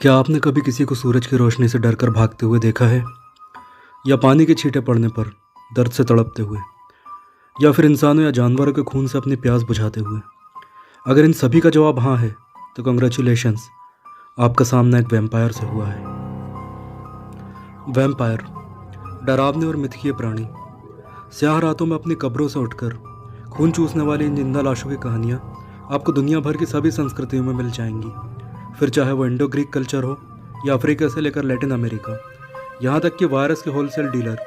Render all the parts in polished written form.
क्या आपने कभी किसी को सूरज की रोशनी से डरकर भागते हुए देखा है, या पानी के छींटे पड़ने पर दर्द से तड़पते हुए, या फिर इंसानों या जानवरों के खून से अपनी प्यास बुझाते हुए? अगर इन सभी का जवाब हाँ है तो कंग्रेचुलेशंस, आपका सामना एक वैम्पायर से हुआ है। वैम्पायर डरावने और मिथकीय प्राणी, स्याह रातों में अपनी कब्रों से उठकर खून चूसने वाली इन जिंदा लाशों की कहानियाँ आपको दुनिया भर की सभी संस्कृतियों में मिल जाएंगी। फिर चाहे वो इंडो ग्रीक कल्चर हो या अफ्रीका से लेकर लैटिन अमेरिका, यहाँ तक कि वायरस के होलसेल डीलर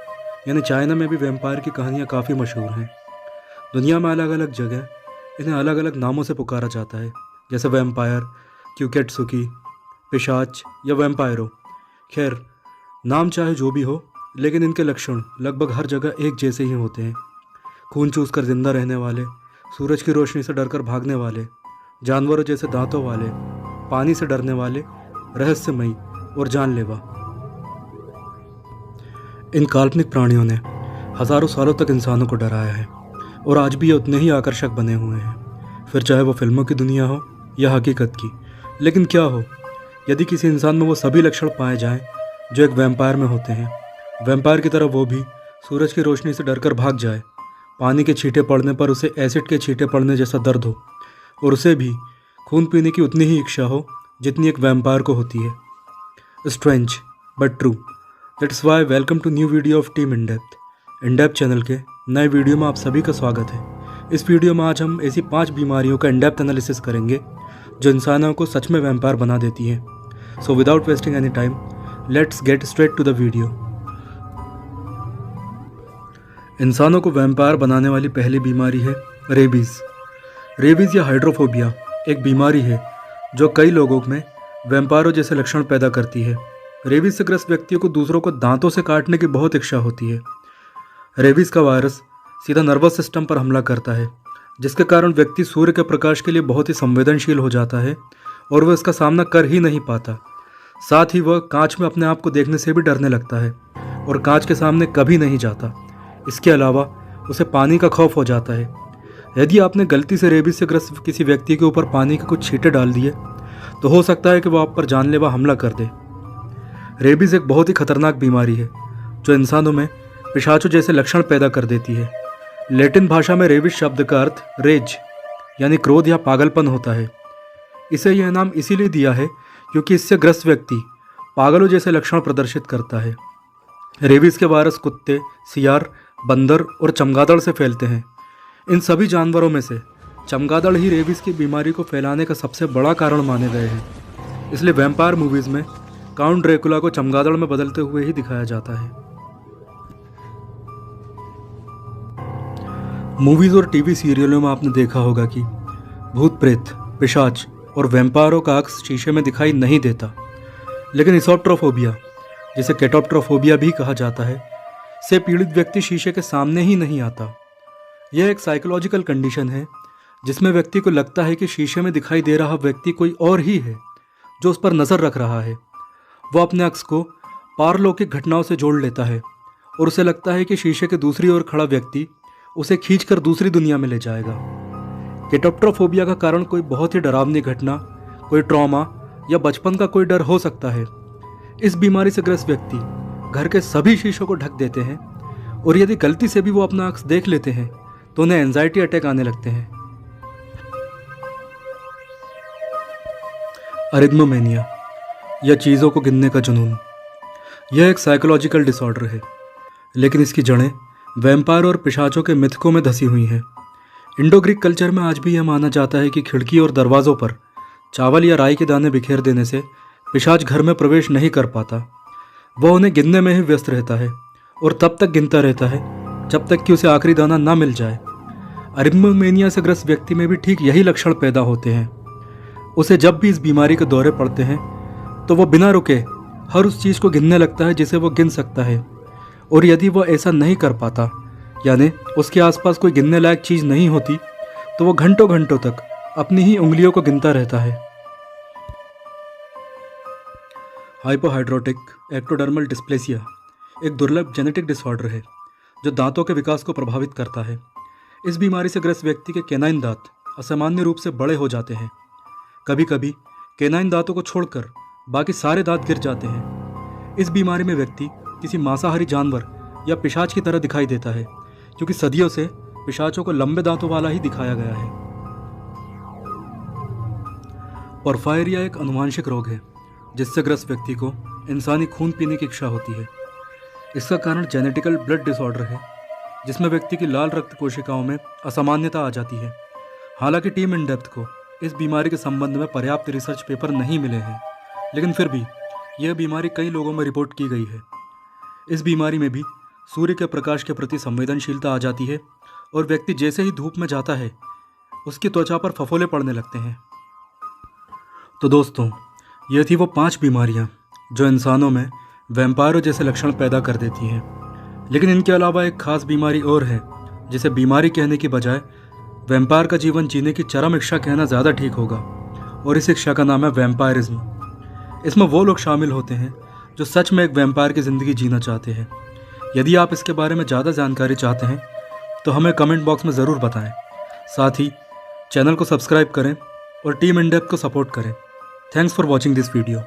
यानी चाइना में भी वैम्पायर की कहानियाँ काफ़ी मशहूर हैं। दुनिया में अलग अलग जगह इन्हें अलग अलग नामों से पुकारा जाता है, जैसे वैम्पायर, क्यूकेटसुकी, पिशाच या वैम्पायरो। खैर, नाम चाहे जो भी हो, लेकिन इनके लक्षण लगभग हर जगह एक जैसे ही होते हैं। खून चूस कर जिंदा रहने वाले, सूरज की रोशनी से डरकर भागने वाले, जानवरों जैसे दांतों वाले, पानी से डरने वाले, रहस्यमयी और जानलेवा। इन काल्पनिक प्राणियों ने हजारों सालों तक इंसानों को डराया है और आज भी ये उतने ही आकर्षक बने हुए हैं, फिर चाहे वो फिल्मों की दुनिया हो या हकीकत की। लेकिन क्या हो यदि किसी इंसान में वो सभी लक्षण पाए जाएं जो एक वैम्पायर में होते हैं? वैम्पायर की तरह वो भी सूरज की रोशनी से डरकर भाग जाए, पानी के छींटे पड़ने पर उसे एसिड के छींटे पड़ने जैसा दर्द हो, और उसे भी खून पीने की उतनी ही इच्छा हो जितनी एक वैम्पायर को होती है। Strange but true, that's why welcome to new video of team in depth channel के नए वीडियो में आप सभी का स्वागत है। इस वीडियो में आज हम ऐसी 5 बीमारियों का इन डेप्थ एनालिसिस करेंगे जो इंसानों को सच में वैम्पायर बना देती हैं। So without wasting any time, let's get straight to the video. इंसानों को वैम्पायर बनाने वाली पहली बीमारी है रेबीज़। रेबीज़ या हाइड्रोफोबिया एक बीमारी है जो कई लोगों में वैम्पायरों जैसे लक्षण पैदा करती है। रेबीज़ से ग्रस्त व्यक्तियों को दूसरों को दांतों से काटने की बहुत इच्छा होती है। रेबीज़ का वायरस सीधा नर्वस सिस्टम पर हमला करता है, जिसके कारण व्यक्ति सूर्य के प्रकाश के लिए बहुत ही संवेदनशील हो जाता है और वह इसका सामना कर ही नहीं पाता। साथ ही वह कांच में अपने आप को देखने से भी डरने लगता है और कांच के सामने कभी नहीं जाता। इसके अलावा उसे पानी का खौफ हो जाता है। यदि आपने गलती से रेबीज़ से ग्रस्त किसी व्यक्ति के ऊपर पानी के कुछ छींटे डाल दिए तो हो सकता है कि वह आप पर जानलेवा हमला कर दे। रेबीज़ एक बहुत ही खतरनाक बीमारी है जो इंसानों में पिशाचों जैसे लक्षण पैदा कर देती है। लैटिन भाषा में रेबीज़ शब्द का अर्थ रेज यानी क्रोध या पागलपन होता है। इसे यह नाम इसीलिए दिया है क्योंकि इससे ग्रस्त व्यक्ति पागलों जैसे लक्षण प्रदर्शित करता है। रेबीज़ के वायरस कुत्ते, सियार, बंदर और चमगादड़ से फैलते हैं। इन सभी जानवरों में से चमगादड़ ही रेबीज़ की बीमारी को फैलाने का सबसे बड़ा कारण माने गए हैं। इसलिए वैम्पायर मूवीज़ में काउंट ड्रैकुला को चमगादड़ में बदलते हुए ही दिखाया जाता है। मूवीज़ और टीवी सीरियलों में आपने देखा होगा कि भूत प्रेत, पिशाच और वैम्पायरों का अक्स शीशे में दिखाई नहीं देता। लेकिन इसोप्ट्रोफोबिया, जिसे केटोप्ट्रोफोबिया भी कहा जाता है, से पीड़ित व्यक्ति शीशे के सामने ही नहीं आता। यह एक साइकोलॉजिकल कंडीशन है जिसमें व्यक्ति को लगता है कि शीशे में दिखाई दे रहा व्यक्ति कोई और ही है जो उस पर नज़र रख रहा है। वह अपने अक्स को पारलौकिक घटनाओं से जोड़ लेता है और उसे लगता है कि शीशे के दूसरी ओर खड़ा व्यक्ति उसे खींचकर दूसरी दुनिया में ले जाएगा। केटोप्ट्रोफोबिया का कारण कोई बहुत ही डरावनी घटना, कोई ट्रॉमा या बचपन का कोई डर हो सकता है। इस बीमारी से ग्रस्त व्यक्ति घर के सभी शीशों को ढक देते हैं और यदि गलती से भी वो अपना अक्स देख लेते हैं तो उन्हें एंजाइटी अटैक आने लगते हैं। अरिथ्मोमेनिया या चीज़ों को गिनने का जुनून, यह एक साइकोलॉजिकल डिसऑर्डर है, लेकिन इसकी जड़ें वैम्पायर और पिशाचों के मिथकों में धसी हुई हैं। इंडो ग्रीक कल्चर में आज भी यह माना जाता है कि खिड़की और दरवाज़ों पर चावल या राई के दाने बिखेर देने से पिशाच घर में प्रवेश नहीं कर पाता। वह उन्हें गिनने में ही व्यस्त रहता है और तब तक गिनता रहता है जब तक कि उसे आखिरी दाना ना मिल जाए। अरिथ्मोमेनिया से ग्रस्त व्यक्ति में भी ठीक यही लक्षण पैदा होते हैं। उसे जब भी इस बीमारी के दौरे पड़ते हैं तो वह बिना रुके हर उस चीज़ को गिनने लगता है जिसे वह गिन सकता है, और यदि वह ऐसा नहीं कर पाता, यानी उसके आसपास कोई गिनने लायक चीज़ नहीं होती, तो वह घंटों घंटों तक अपनी ही उंगलियों को गिनता रहता है। हाइपोहाइड्रोटिक एक्टोडर्मल डिस्प्लेसिया एक दुर्लभ जेनेटिक डिसऑर्डर है जो दांतों के विकास को प्रभावित करता है। इस बीमारी से ग्रस्त व्यक्ति के कैनाइन दांत असामान्य रूप से बड़े हो जाते हैं। कभी कभी कैनाइन दांतों को छोड़कर बाकी सारे दांत गिर जाते हैं। इस बीमारी में व्यक्ति किसी मांसाहारी जानवर या पिशाच की तरह दिखाई देता है, क्योंकि सदियों से पिशाचों को लंबे दांतों वाला ही दिखाया गया है। पोर्फायरिया एक आनुवांशिक रोग है जिससे ग्रस्त व्यक्ति को इंसानी खून पीने की इच्छा होती है। इसका कारण जेनेटिकल ब्लड डिसऑर्डर है, जिसमें व्यक्ति की लाल रक्त कोशिकाओं में असामान्यता आ जाती है। हालांकि टीम इन डेप्थ को इस बीमारी के संबंध में पर्याप्त रिसर्च पेपर नहीं मिले हैं, लेकिन फिर भी यह बीमारी कई लोगों में रिपोर्ट की गई है। इस बीमारी में भी सूर्य के प्रकाश के प्रति संवेदनशीलता आ जाती है और व्यक्ति जैसे ही धूप में जाता है उसकी त्वचा पर फफोले पड़ने लगते हैं। तो दोस्तों, ये थी वो 5 बीमारियां जो इंसानों में वैम्पायरों जैसे लक्षण पैदा कर देती हैं। लेकिन इनके अलावा एक खास बीमारी और है जिसे बीमारी कहने की बजाय वैम्पायर का जीवन जीने की चरम इच्छा कहना ज़्यादा ठीक होगा, और इस इच्छा का नाम है वैम्पायरिज्म। इसमें वो लोग शामिल होते हैं जो सच में एक वैम्पायर की ज़िंदगी जीना चाहते हैं। यदि आप इसके बारे में ज़्यादा जानकारी चाहते हैं तो हमें कमेंट बॉक्स में ज़रूर बताएं। साथ ही चैनल को सब्सक्राइब करें और टीम इन डेप्थ को सपोर्ट करें। Thanks for watching this video.